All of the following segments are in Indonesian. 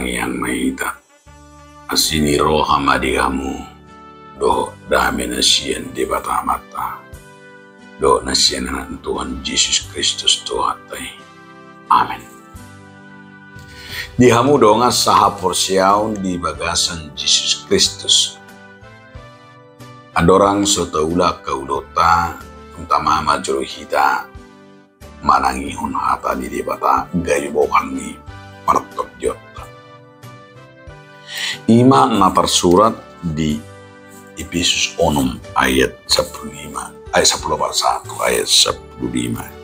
yang mahita. Asini roha madigamu. Do dami nasiyan di bata mata. Do nasiyan na Tuhan Yesus Kristus Tuhan tay. Amin. Dihamu donga saha porsiaun di bagasan Yesus Kristus. Adorang sotaula kaulota untama majuru hita manangihun hata di bata gayu bokan ni partok jota. Ima natar surat di Efesus 6 ayat 15 ayat 10 ayat 15.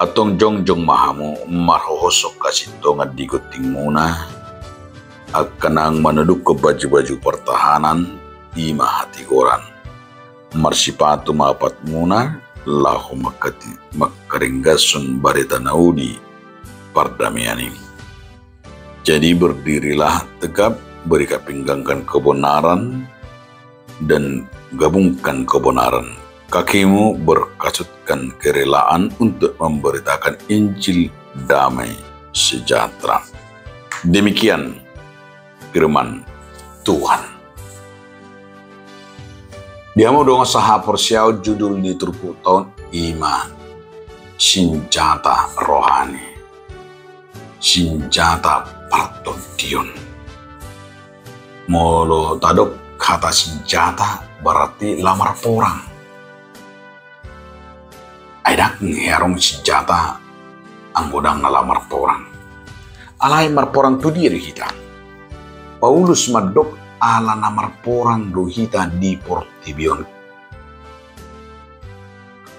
Atong jongjong mahamu marhohosok kasito nga diguting muna akanang manuduk ke baju-baju pertahanan ima hatigoran marsipatu mapat muna lahu makaringgasun barita naudi pardamian ini. Jadi berdirilah tegap, beri pinggangkan kebenaran dan gabungkan kebenaran. Kakimu berkasutkan kerelaan untuk memberitakan Injil damai sejahtera. Demikian firman Tuhan. Dia mau dong saha persiau judul di turku tahun iman. Senjata rohani. Senjata partodion. Molo tadok kata senjata berarti lamar porang. Aidak ngerong senjata anggodang nalamar porang. Alai marporang tu diri kita. Paulus madok ala namar porang do kita di Portibion.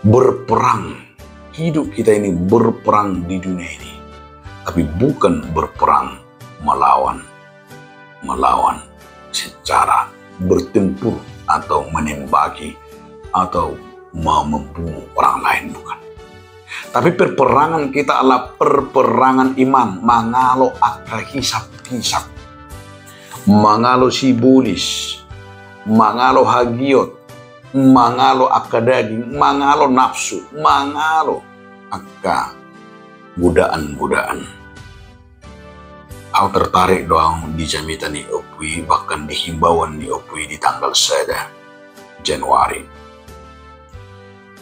Berperang. Hidup kita ini berperang di dunia ini. Tapi bukan berperang melawan secara bertempur atau menembaki atau mau membunuh orang lain, bukan. Tapi perperangan kita adalah perperangan iman, mangalo akka hisap-hisap, mangalo sibulis, mangalo hagiot, mangalo akka daging, mangalo nafsu, mangalo akka godaan-godaan. Aku tertarik doang di jamitan ni Opui, bahkan di himbauan ni Opui di tanggal 1 Januari.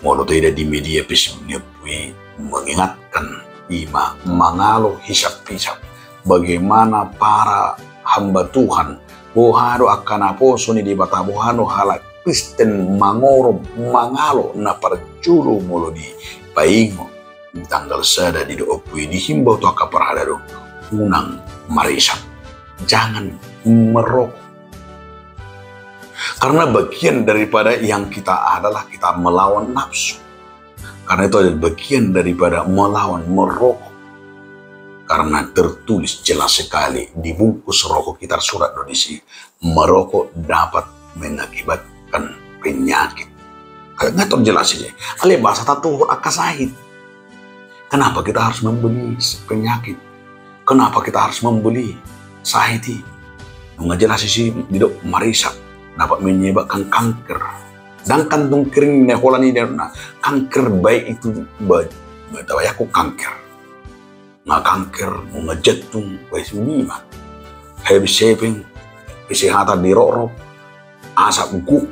Molo tidak di media pesimnya Opui mengingatkan ima mangalo hisap-hisap bagaimana para hamba Tuhan bohado akan aposo ni di bata bohano halak Kristen mangoro mangalo na parjulu molo di paingo di tanggal 1 di Opui dihimbau to akaparada do unang marisap, jangan merokok. Karena bagian daripada yang kita adalah kita melawan nafsu. Karena itu adalah bagian daripada melawan merokok. Karena tertulis jelas sekali di bungkus rokok kita surat di sini, merokok dapat mengakibatkan penyakit. Nggak terjelas ini. Ale bahasa tatuhur akasahid. Kenapa kita harus membeli penyakit? Kenapa kita harus membeli sahiti? Nggak sih didok marisap dapat menyebabkan kanker. Dan kantung kering neholan ini kanker baik itu nggak tahu ya aku kanker. Nggak kanker, ngejetung, baik semua. Heavy saving, kesehatan dirorok, asap guk,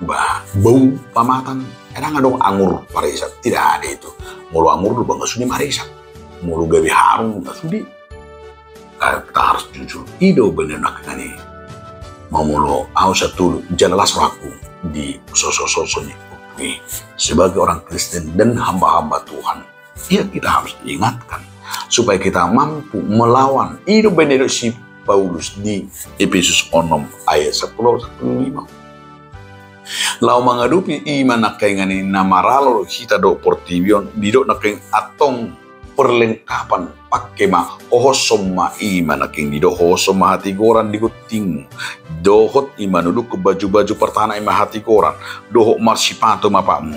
bau pamatan. Ada nggak dong anggur marisap? Tidak ada itu. Mulu anggur dulu bangga suni marisap. Mulu gabi harum tak sudi. Kita harus jujur. Ido bener nak ini. Mau mulu aku satu jelas aku di sosok ini. Sebagai orang Kristen dan hamba-hamba Tuhan, ya kita harus diingatkan supaya kita mampu melawan. Ido bener si Paulus di Efesus 6 ayat 10-15. Lau menghadapi iman nakengani namaralo kita do Portibion didok nakeng atong perlengkapan pakai mah ohosoma iman nakeng didok ohosoma hati goran diguting dohot iman duduk ke baju-baju pertahanan imah hati goran dohot marsipato mapakmu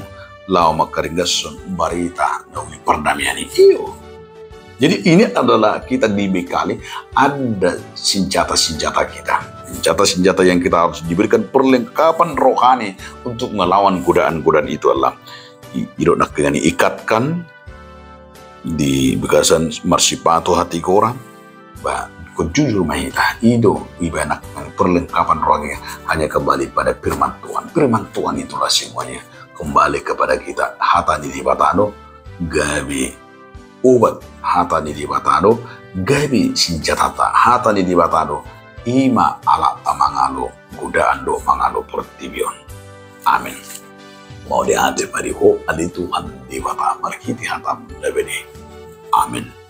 lau makaringgasun barita nawi perdamaian iyo. Jadi ini adalah kita dibekali ada senjata-senjata kita. Senjata-senjata yang kita harus diberikan perlengkapan rohani untuk melawan godaan-godaan itu adalah idok nak dengan ikatkan di bekasan marsipato hati korang, kejujur mahita ido ibanak perlengkapan rohani hanya kembali pada firman Tuhan. Firman Tuhan itulah semuanya. Kembali kepada kita. Hatani di batano gabi obat hatani di batano gabi senjata hatani di batano ima ala amangalo godaan do mangalo pertibion. Amin. Mau dihadir pada ho ali Tuhan di bata markiti hatam lebih. Amin.